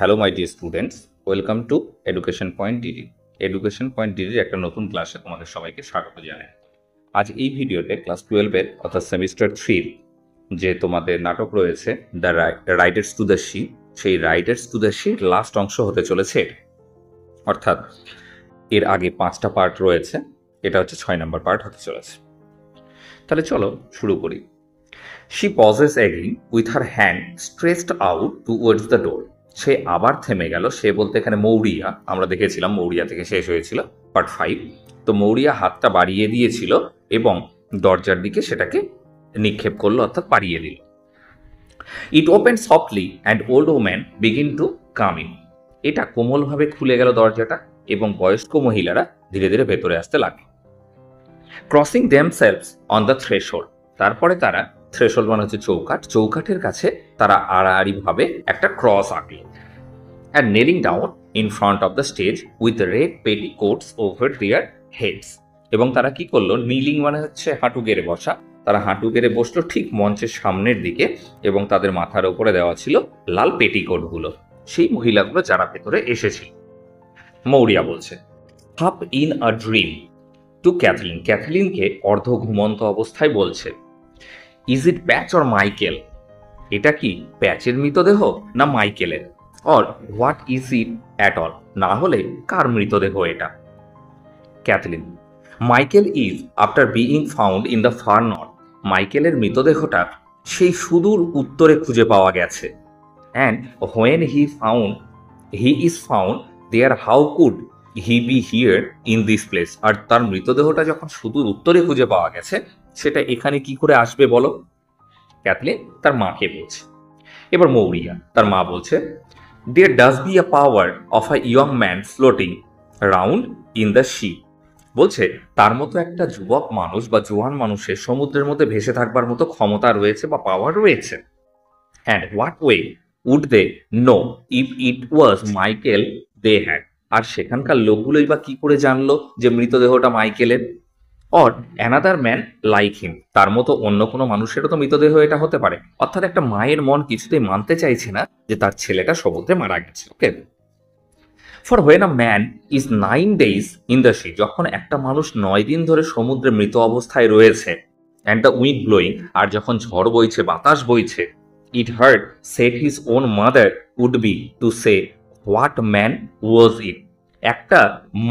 Hello my dear students, welcome to Education Point DD. Education Point DD একটা নতুন ক্লাসে তোমাদের সবাইকে স্বাগত জানাই। আজ এই ভিডিওতে ক্লাস 12 এর অর্থাৎ সেমিস্টার 3 যে তোমাদের নাটক রয়েছে the Riders to the Sea, সেই Riders to the Sea last অংশ হতে চলেছে। অর্থাৎ এর আগে 5টা পার্ট রয়েছে, এটা হচ্ছে 6 নম্বর পার্ট হতে চলেছে। তাহলে চলো শুরু করি। She pauses again with her hand stretched out towards the door. সে আবার থেমে গেল। সে বলতে এখানে মৌরিয়া, আমরা দেখেছিলাম মৌরিয়া থেকে শেষ হয়েছিল পার্ট 5। তো মৌরিয়া হাতটা বাড়িয়ে দিয়েছিল এবং দরজার দিকে সেটাকে নিক্ষেপ করলো, অর্থাৎ পাড়িয়ে দিল। It opened softly and old woman begin to come in. এটা কোমলভাবে খুলে গেল দরজাটা এবং বয়স্ক মহিলারা ধীরে ধীরে ভেতরে আসতে লাগলো। Crossing themselves on the threshold. তারপরে তারা থ্রেশোল্ড মানে হচ্ছে চৌকাঠ, চৌকাঠের কাছে তারা আড়াআড়িভাবে একটা ক্রস আঁকল। And nailing down in front of the stage with red petticoats over their heads. এবং তারা কি করলো, নিলিং মানে হচ্ছে হাঁটু গেড়ে বসা, তারা হাঁটু গেড়ে বসলো ঠিক মঞ্চের সামনের দিকে এবং তাদের মাথার উপরে দেওয়া ছিল লাল পেটিকোটগুলো, সেই মহিলাগুলো যারা ভেতরে এসেছিল। মৌরিয়া বলছে half in a dream to Kathleen. ক্যাথলিনকে অর্ধ ঘুমন্ত অবস্থায় বলছে is it Patch or Michael? এটা কি প্যাচের মৃতদেহ না মাইকেলের? Or what is it at all? না হলে কার মৃতদেহ এটা? Kathleen Michael is after being found in the far north. মাইকেলের মৃতদেহটা সেই সুদূর উত্তরে খুঁজে পাওয়া গেছে। And when he is found there how could he be here in this place. আর তার মৃতদেহটা যখন সুদূর উত্তরে খুঁজে পাওয়া গেছে, সেটা এখানে কি করে আসবে বলো? ক্যাথলিন তার মাকে বলছে। এবার মৌরিয়া তার মা বলছে there does be a power of a young man floating round in the sea. বলছে তার মতো একটা যুবক মানুষ বা জোয়ান মানুষের সমুদ্রের মধ্যে ভেসে থাকবার মতো ক্ষমতা রয়েছে বা পাওয়ার রয়েছে। And what way would they know if it was Michael they had. আর সেখানকার লোকগুলোই বা কি করে জানলো যে মৃতদেহটা মাইকেলের? Or another man like him. তার মতো অন্য কোনো মানুষেরও তো মৃতদেহ এটা হতে পারে। অর্থাৎ একটা মায়ের মন কিছুতেই মানতে চাইছে না যে তার ছেলেটা সমুদ্রে মারা গেছে। Okay, for when a man is 9 days in the sea. যখন একটা মানুষ 9 দিন ধরে সমুদ্রে মৃত অবস্থায় রয়েছে, অ্যান্ড দ্য উইন্ড ব্লোয়িং, আর যখন ঝড় বইছে, বাতাস বইছে, it hard set his own mother would be to say what man was it. একটা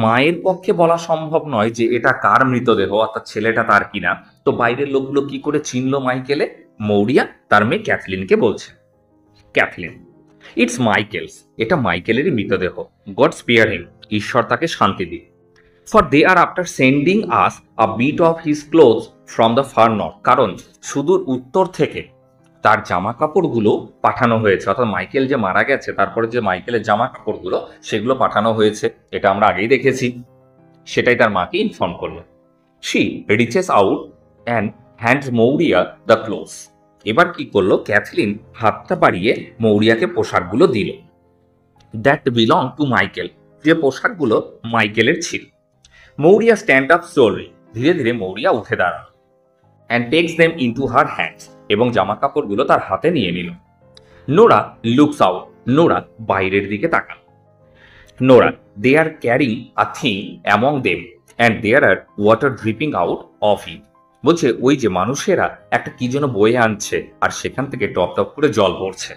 মায়ের পক্ষে বলা সম্ভব নয় যে এটা কার মৃতদেহ, অর্থাৎ ছেলেটা তার কিনা। তো বাইরের লোকগুলো কি করে চিনল মাইকেলে? মৌরিয়া তার মেয়ে ক্যাথলিনকে বলছে। Cathleen it's Michael's. এটা মাইকেলেরই মৃতদেহ। God spare him. ঈশ্বর তাকে শান্তি দিক। For they are after sending us a bit of his clothes from the far north. কারণ সুদূর উত্তর থেকে তার জামা কাপড়গুলো পাঠানো হয়েছে, অর্থাৎ মাইকেল যে মারা গেছে তারপরে যে মাইকেলের জামা কাপড়গুলো সেগুলো পাঠানো হয়েছে, এটা আমরা আগেই দেখেছি। সেটাই তার মাকে ইনফর্ম করলো। She reaches out and hands Maurya the clothes. এবার কি করলো, ক্যাথলিন হাতটা বাড়িয়ে মৌরিয়াকে পোশাকগুলো দিল। That belong to Michael. যে পোশাকগুলো মাইকেলের ছিল। Maurya stand up slowly. ধীরে ধীরে মৌরিয়া উঠে দাঁড়ালো। And takes them into her hands. এবং জামা কাপড়গুলো তার হাতে নিয়ে নিল। Nora looks out. নোরা বাইরের দিকে তাকাল। Nora they are carrying a thing among them and there are water dripping out of it. বলছে ওই যে মানুষেরা একটা কি যেন বয়ে আনছে আর সেখান থেকে টপ টপ করে জল পড়ছে।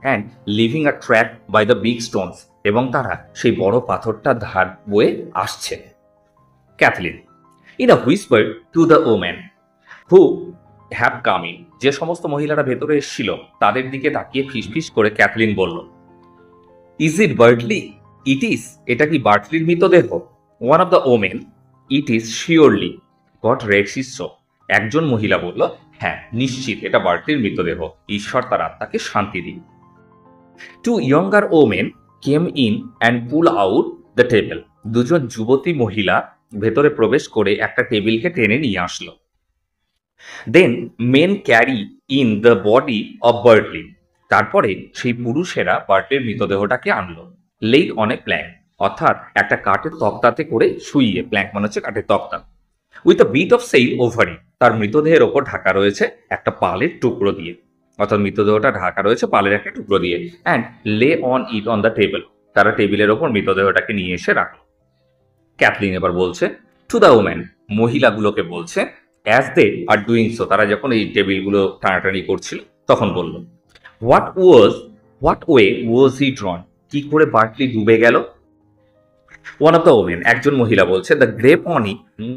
And leaving a track by the big stones. এবং তারা সেই বড় পাথরটা ধার বয়ে আসছে। Cathleen in a whisper to the woman who have come in. যে সমস্ত মহিলারা ভেতরে এসেছিল তাদের দিকে তাকিয়ে ফিসফিস করে ক্যাথলিন বলল is it Bartley? It is. এটা কি বার্টলির মৃতদেহ? One of the women it is surely god raids is so. একজন মহিলা বলল হ্যাঁ নিশ্চিত এটা বার্টলির মৃতদেহ, ঈশ্বর তার আত্মাকে শান্তি দিন। Two younger women came in and pull out the table. দুজন যুবতী মহিলা ভেতরে প্রবেশ করে একটা টেবিলকে টেনে নিয়ে আসলো। Then men carry in the body of Bartley. তারপরে সেই পুরুষেরা বার্টলির মৃতদেহটাকে আনলো। Laid on a plank. অর্থাৎ একটা কাঠের তক্তাতে করে শুইয়ে, প্ল্যাঙ্ক মানে হচ্ছে কাঠের তক্তা, with a bit of sail over it, তার মৃতদেহের ওপর ঢাকা রয়েছে একটা পালের টুকরো দিয়ে, অর্থাৎ মৃতদেহটা ঢাকা রয়েছে পালের একটা টুকরো দিয়ে, and lay on it on the table, তারা টেবিলের ওপর মৃতদেহটাকে নিয়ে এসে রাখলো। ক্যাথলিন এবার বলছে টু দ্য ওম্যান, মহিলাগুলোকে বলছে, as they are doing so, তারা যখন এই টেবিলগুলো টানাটানি করছিল তখন বলল, হোয়াট ওয়ে ওয়াজ হি ড্রন, কি করে বার্টলি ডুবে গেল? ওয়ান অফ দ্য ওমেন, একজন মহিলা বলছে, the grey pony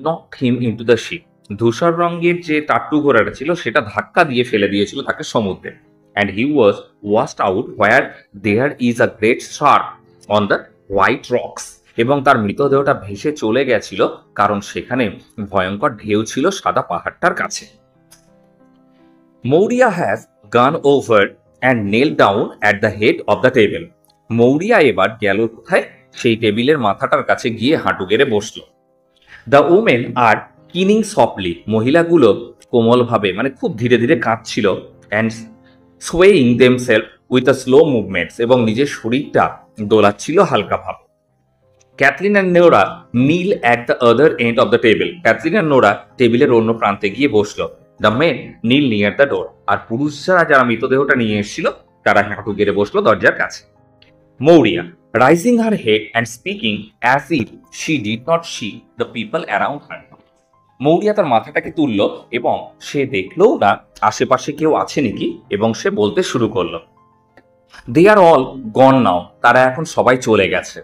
knocked him into the ship, ধূসর রঙের যে টাট্টু ঘোড়াটা ছিল সেটা ধাক্কা দিয়ে ফেলে দিয়েছিল তাকে সমুদ্রে। And he was washed out where there is a great shark on the white rocks, এবং তার মৃতদেহটা ভেসে চলে গেছিল কারণ সেখানে ভয়ঙ্কর ঢেউ ছিল সাদা পাহাড়টার কাছে। Maurya has gone over and nail down at the head of the table, Maurya এবার গেল কোথায়? সেই টেবিলের মাথাটার কাছে গিয়ে হাঁটু গেড়ে বসল। The women are keening softly, মহিলাগুলো কোমলভাবে মানে খুব ধীরে ধীরে কাঁদছিল, and swaying themselves with a slow movements, এবং নিজের শরীরটা দোলাচ্ছিল হালকাভাবে। Kathleen and Nora kneel at the other end of the table, Kathleen and Nora টেবিলের অন্য প্রান্তে গিয়ে বসলো। The men kneel near the door, আর পুরুষরা যারা মৃতদেহটা নিয়ে এসেছিল তারা হাঁটু গেড়ে বসলো দরজার কাছে। Maurya rising her head and speaking as if she did not C the people around হার, মৌরিয়া তার মাথাটাকে তুলল এবং সে দেখলো না আশেপাশে কেউ আছে নাকি, এবং সে বলতে শুরু করলো, দে আর অল গন নাও, তারা এখন সবাই চলে গেছে।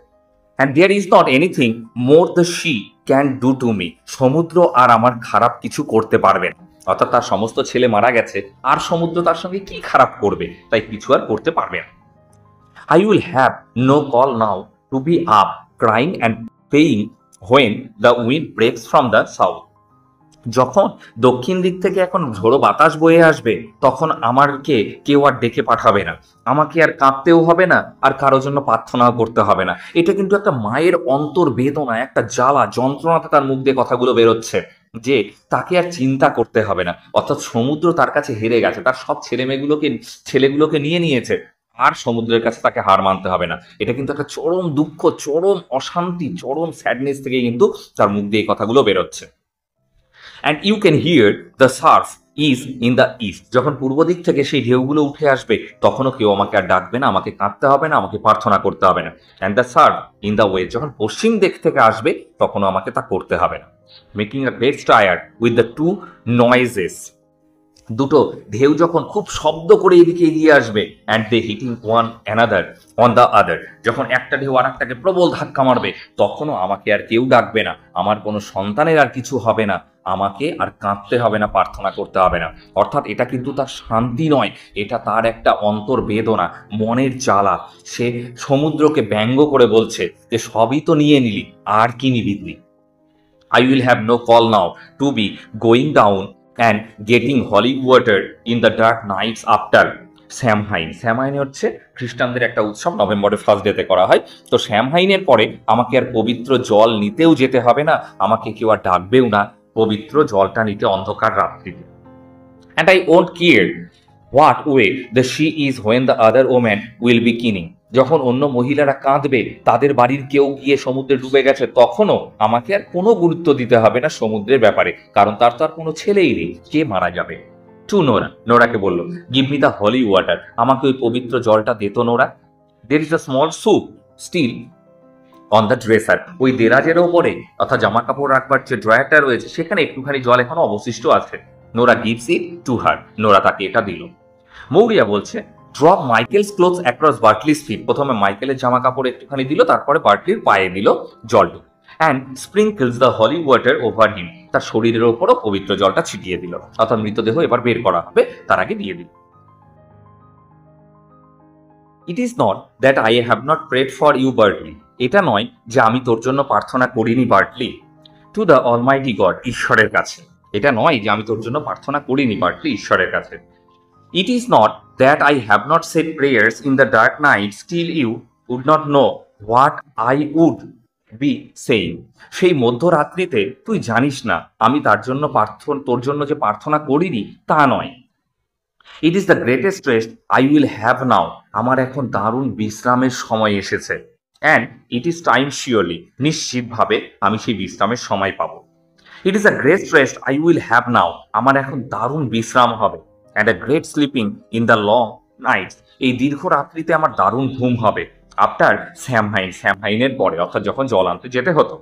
And there is not anything more the sea can do to me, সমুদ্র আর আমার খারাপ কিছু করতে পারবে না, অর্থাৎ তার সমস্ত ছেলে মারা গেছে আর সমুদ্র তার সঙ্গে কি খারাপ করবে, তাই কিছু আর করতে পারবে না। I will have no call now to be up, crying and paying when the wind breaks from the south. যখন দক্ষিণ দিক থেকে এখন ঝোড়ো বাতাস বয়ে আসবে তখন আমাকে কেউ আর ডেকে পাঠাবে না, আমাকে আর কাঁদতেও হবে না, আর কারোর জন্য প্রার্থনাও করতে হবে না। এটা কিন্তু একটা মায়ের অন্তর বেদনা, একটা জ্বালা যন্ত্রণাতে তার মুখ দিয়ে কথাগুলো বেরোচ্ছে, যে তাকে আর চিন্তা করতে হবে না, অর্থাৎ সমুদ্র তার কাছে হেরে গেছে, তার সব ছেলেগুলোকে নিয়ে নিয়েছে, আর সমুদ্রের কাছে তাকে হার মানতে হবে না। এটা কিন্তু একটা চরম দুঃখ, চরম অশান্তি, চরম স্যাডনেস থেকে কিন্তু তার মুখ দিয়ে এই কথাগুলো বেরোচ্ছে। And you can hear the surf is in the east, যখন পূর্ব দিক থেকে সেই ঢেউগুলো উঠে আসবে তখনও কেউ আমাকে আর ডাকবে না, আমাকে কাঁদতে হবে না, আমাকে প্রার্থনা করতে হবে না। And the Surf in the West, যখন পশ্চিম দিক থেকে আসবে তখনও আমাকে তা করতে হবে না। Making a great stir with the two noises, দুটো ঢেউ যখন খুব শব্দ করে এদিকে এগিয়ে আসবে, and they hitting one another on the other, যখন একটা ঢেউ আর একটাকে প্রবল ধাক্কা মারবে তখনও আমাকে আর কেউ ডাকবে না, আমার কোনো সন্তানের আর কিছু হবে না, আমাকে আর কাঁদতে হবে না, প্রার্থনা করতে হবে না। অর্থাৎ এটা কিন্তু তার শান্তি নয়, এটা তার একটা অন্তর বেদনা, মনের জ্বালা। সে সমুদ্রকে ব্যঙ্গ করে বলছে যে সবই তো নিয়ে নিলি, আর কি নিবি তুই? I will have no call now to be going down and getting holy water in the dark nights after স্যামহাইন। স্যামহাইন হচ্ছে খ্রিস্টানদের একটা উৎসব, নভেম্বরের ফার্স্ট ডেতে করা হয়। তো স্যামহাইনের পরে আমাকে আর পবিত্র জল নিতেও যেতে হবে না, আমাকে কেউ আর ডাকবেও না পবিত্র জলটা নিতে অন্ধকার রাত্রিতে। And I won't care what way the she is when the other woman will be keening, যখন অন্য মহিলারা কাঁদবে তাদের বাড়ির কেউ গিয়ে সমুদ্রে ডুবে গেছে তখনও আমাকে আর কোনো গুরুত্ব দিতে হবে না সমুদ্রের ব্যাপারে, কারণ তার তো আর কোনো ছেলেই নেই, কে মারা যাবে। টু নোরা, নোরাকে বলল, give me the holy water, আমাকে ওই পবিত্র জলটা দে তো Nora. There is a small sup still on the dresser, ওই দেরাজের ওপরে অর্থাৎ জামা কাপড় রাখবার যে ড্রয়ারটা রয়েছে সেখানে একটুখানি জল এখনো অবশিষ্ট আছে। Nora gives it to her, Nora তাকে এটা দিল। মৌরিয়া বলছে, drop Michael's clothes across Bartley's feet, প্রথমে মাইকেলের জামা কাপড় একটুখানি দিল, তারপরে বার্টলির পায়ে দিল জলটুকু। And sprinkles the holy water over him, তার শরীরের ওপরও পবিত্র জলটা ছিটিয়ে দিল, অর্থাৎ মৃতদেহ এবার বের করা হবে তার আগে দিয়ে দিল। It is not that I have not prayed for you Bartley, এটা নয় যে আমি তোর জন্য প্রার্থনা করিনি Bartley. To the Almighty God, ঈশ্বরের কাছে, এটা নয় যে আমি তোর জন্য প্রার্থনা করিনি বার্টলি, ঈশ্বরের কাছে। It is not that I have not said prayers in the dark night, still you would not know what I would be saying. সেই মধ্যরাত্রিতে তুই জানিস না আমি তোর জন্য যে প্রার্থনা করিনি তা নয়। It is the greatest rest I will have now, আমার এখন দারুণ বিশ্রামের সময় এসেছে। And it is time surely, নিশ্চিতভাবে আমি সেই বিশ্রামের সময় পাবো। It is a great rest I will have now, আমার এখন দারুণ বিশ্রাম হবে। And a great sleeping in the long nights, এই দীর্ঘ রাত্রিতে আমার দারুণ ঘুম হবে। আফটার স্যামহাইন, স্যামহাইনের পরে, অর্থাৎ যখন জল আনতে যেতে হতো।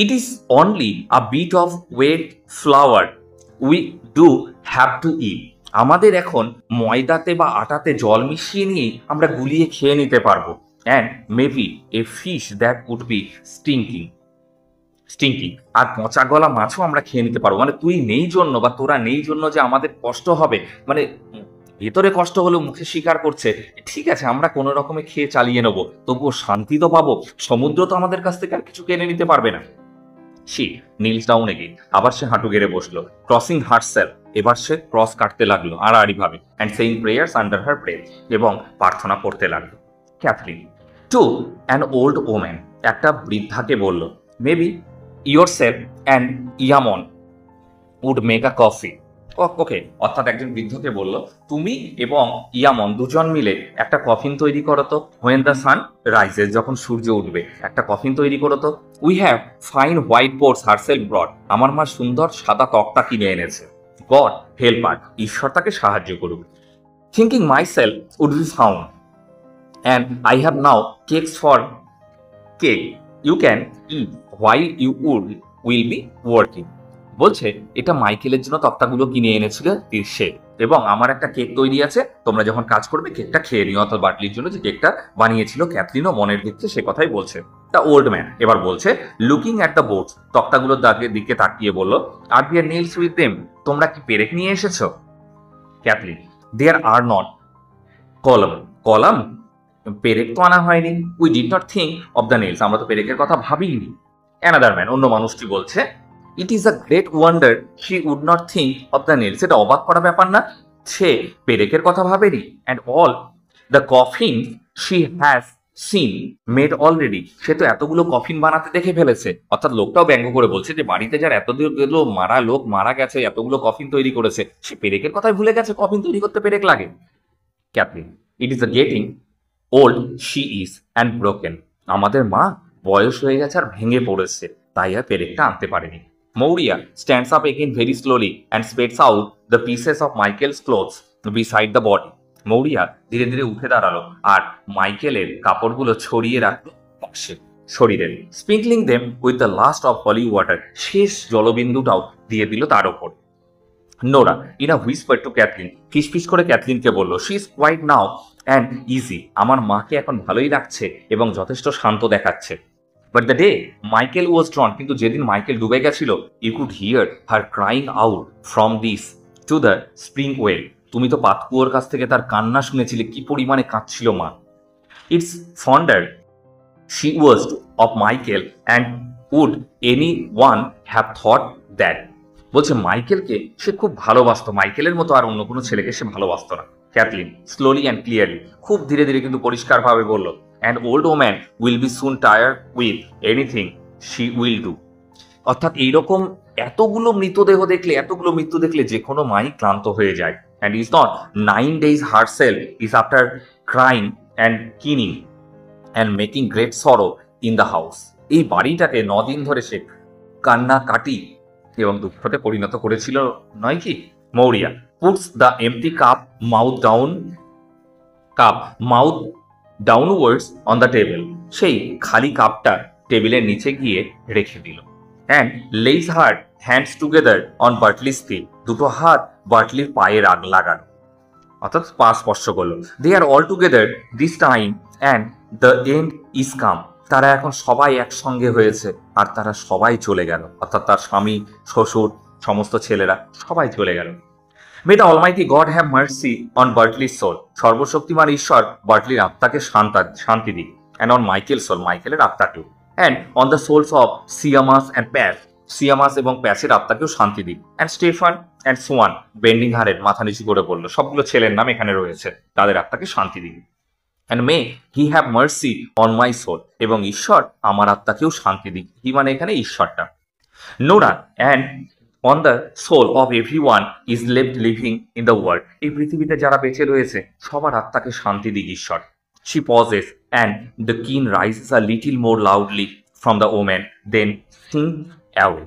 It is only a bit of wet flour we do have to eat, আমাদের এখন ময়দাতে বা আটাতে জল মিশিয়ে নিয়েই আমরা গুলিয়ে খেয়ে নিতে পারবো। And maybe a fish that would be stinking, আর পচা গলা মাছও আমরা খেয়ে নিতে পারবো। মানে তুই নেই জন্য বা তোরা নেই জন্য যে আমাদের কষ্ট হবে, মানে ভেতরে কষ্ট হলেও মুখে স্বীকার করছে, ঠিক আছে আমরা কোনো রকমে খেয়ে চালিয়ে নেবো, তবুও শান্তি তো পাবো, সমুদ্র তো আমাদের কাছ থেকে আর কিছু কেড়ে নিতে পারবে না। সে নীলস ডাউন এগেইন, আবার সে হাঁটু গেড়ে বসলো। ক্রসিং হারসেলফ, এবার সে ক্রস কাটতে লাগলো আড়াআড়ি ভাবে। And saying prayers under her breath, এবং প্রার্থনা করতে লাগলো। Kathleen to an old woman, একটা বৃদ্ধাকে বলল, maybe yourself and Eamon would make a coffin. Okay, অর্থাৎ একজন বৃদ্ধকে বলল, তুমি এবং ইয়ামন দুজন মিলে একটা কফিন তৈরি করো তো। হোয়েন দ্য সান রাইজেস, যখন সূর্য উঠবে একটা কফিন তৈরি করো তো। We have fine white boards herself broad, আমার মা সুন্দর সাদা তক্তা কিনে এনেছে। গড হেল্প আর, ঈশ্বর তাকে সাহায্য করুক। Thinking my self would be found and I have now cakes for cake you can eat while you will be working. বলছে এটা মাইকেলের জন্য তক্তাগুলো কিনে এনেছিল সে, এবং আমার একটা কেক তৈরি আছে, তোমরা যখন কাজ করবে কেকটা খেয়ে নিও। অর্থাৎ বাটলির জন্য যে কেকটা বানিয়েছিল ক্যাথলিনও মনের দিচ্ছে সে কথাই বলছে। দ্য ওল্ড ম্যান এবার বলছে, লুকিং অ্যাট দ্য বোর্ডস, তক্তাগুলোর দিকে তাকিয়ে বলল, আর দেয়ার নেলস উইথ দেম, তোমরা কি পেরেক নিয়ে এসেছো? ক্যাথলিন, দেয়ার আর নট কলম, পেরেক তো আনা হয়নি। We did not think of the nails, আমরা তো পেরেকের কথা ভাবিনি। অ্যানাদার ম্যান, অন্য মানুষটি বলছে, it is a great wonder she would not think of the nails, এটা অবাক করা ব্যাপার না, সে পেরেকের কথা ভাবেনি। And all the coffin she has seen made already, সে তো এতগুলো কফিন বানাতে দেখে ফেলেছে। অর্থাৎ লোকটাও ব্যঙ্গ করে বলছে যে বাড়িতে যার এতগুলো লোক মারা গেছে, এতগুলো কফিন তৈরি করেছে, সে পেরেকের কথাই ভুলে গেছে, কফিন তৈরি করতে পেরেক লাগে। Kathleen, it is a getting old she is and broken, আমাদের মা বয়স হয়ে গেছে আর ভেঙে পড়েছে, তাই আর পেরেকটা আনতে পারেনি। Maurya stands up again very slowly and spades out the pieces of Michael's clothes beside the body, Maurya ধীরে ধীরে উঠে দাঁড়ালো আর মাইকেলের কাপড়গুলো ছড়িয়ে রাখলো পাশে শরীরে। Sprinkling them with the last of holy water, শেষ জলবিন্দুটাও দিয়ে দিল তার ওপর। Nora in a whisper to Kathleen, ফিসফিস করে ক্যাথলিনকে বলল, she is quiet now and easy, আমার মাকে এখন ভালোই লাগছে এবং যথেষ্ট শান্ত দেখাচ্ছে। But the day Michael was drowned, কিন্তু যেদিন মাইকেল ডুবে গেছিল, you could hear her crying out from this to the spring well, তুমি তো পাতকুয়োর কাছ থেকে তার কান্না শুনেছিলে, কি পরিমাণে কাঁদছিল মা। It's fonder she was of Michael and would any one have thought that, বলছে মাইকেলকে সে খুব ভালোবাসতো, মাইকেলের মতো আর অন্য কোনো ছেলেকে সে ভালোবাসতো না। ক্যাথলিন স্লোলি অ্যান্ড ক্লিয়ারলি, খুব ধীরে ধীরে কিন্তু পরিষ্কারভাবে বলল, and old woman will be soon tired with anything she will do, অর্থাৎ এইরকম এতগুলো মৃত্যু দেখলে যে কোনো মাই ক্লান্ত হয়ে যায়। And is not 9 days herself is after crying and keening and making great sorrow in the house, এই বাড়িটাকে 9 দিন ধরে সে কান্না কাটি এবং দুঃখতে পরিণত করেছিল নয় কি। Maurya puts the empty cup mouth downwards on the table, সেই খালি কাপটা টেবিলের নিচে গিয়ে রেখে দিল। And lays her hands together on Bartley's feet, দুটো হাত বার্টলির পায়ে লাগানো, অর্থাৎ পা স্পর্শ করলো। They are all together this time and the end is come, তারা এখন সবাই একসঙ্গে হয়েছে আর তারা সবাই চলে গেল, অর্থাৎ তার স্বামী, শ্বশুর, সমস্ত ছেলেরা সবাই চলে গেল। May the Almighty God have mercy on বার্টলির সোল, সর্বশক্তিমান ঈশ্বর বার্টলির আত্মাকে শান্তি দিক। অ্যান্ড অন মাইকেল সোল, মাইকেলের আত্মাকেও। And on the souls of Sheamus and Patch, Sheamus এবং প্যাসের আত্মাকেও শান্তি দিক। And Stephen and Shawn, bending হারের মাথা নিচু করে বলল, সবগুলো ছেলের নাম এখানে রয়েছে, তাদের আত্মাকে শান্তি দিক। And may he have mercy on my soul, এবং ঈশ্বর আমার আত্মাকেও শান্তি দিক, হি মানে এখানে ঈশ্বরটা। Nora and on the soul of every one is left living in the world, এই পৃথিবীতে যারা বেঁচে রয়েছে সবার আত্মাকে শান্তি দিক ঈশ্বর। She pauses, and the keen rises a little more loudly from the woman, then sinks away.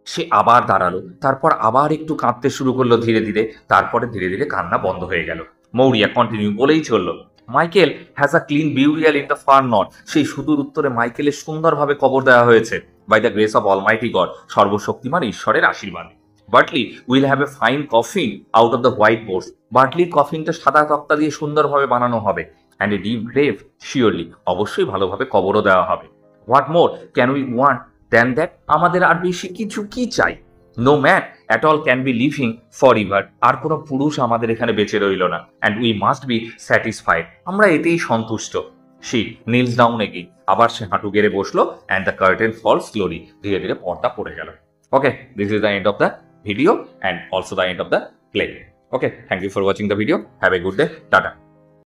সে আবার দাঁড়ালো, তারপর আবার একটু কাঁদতে শুরু করলো ধীরে ধীরে, তারপরে ধীরে ধীরে কান্না বন্ধ হয়ে গেল। মৌরিয়া কন্টিনিউ বলেই চলল, Michael has a clean burial in the far north. সেই সুদূর উত্তরে মাইকেলের সুন্দরভাবে কবর দেওয়া হয়েছে, by the grace of Almighty God, সর্বশক্তিমান ঈশ্বরের আশীর্বাদে। Bartley will have a fine coffin out of the white boards. বার্টলির কফিনটা সাদা তক্তা দিয়ে সুন্দরভাবে বানানো হবে। And a deep grave, surely, অবশ্যই ভালোভাবে কবরও দেওয়া হবে। What more can we want than that? আমাদের আর বেশি কিছু কি চাই? No man at all can be living for ever. আর কোনো পুরুষ আমাদের এখানে বেঁচে রইল না। And we must be satisfied, আমরা এতেই সন্তুষ্ট। শি নিলস ডাউন এগেইন, আবার সে হাঁটু গেড়ে বসলো। And the curtain fall slowly, ধীরে ধীরে পর্দা পড়ে গেল। Okay, this is the end of the video and also the end of the play. Okay, thank you for watching the video. Have a good day. Tata.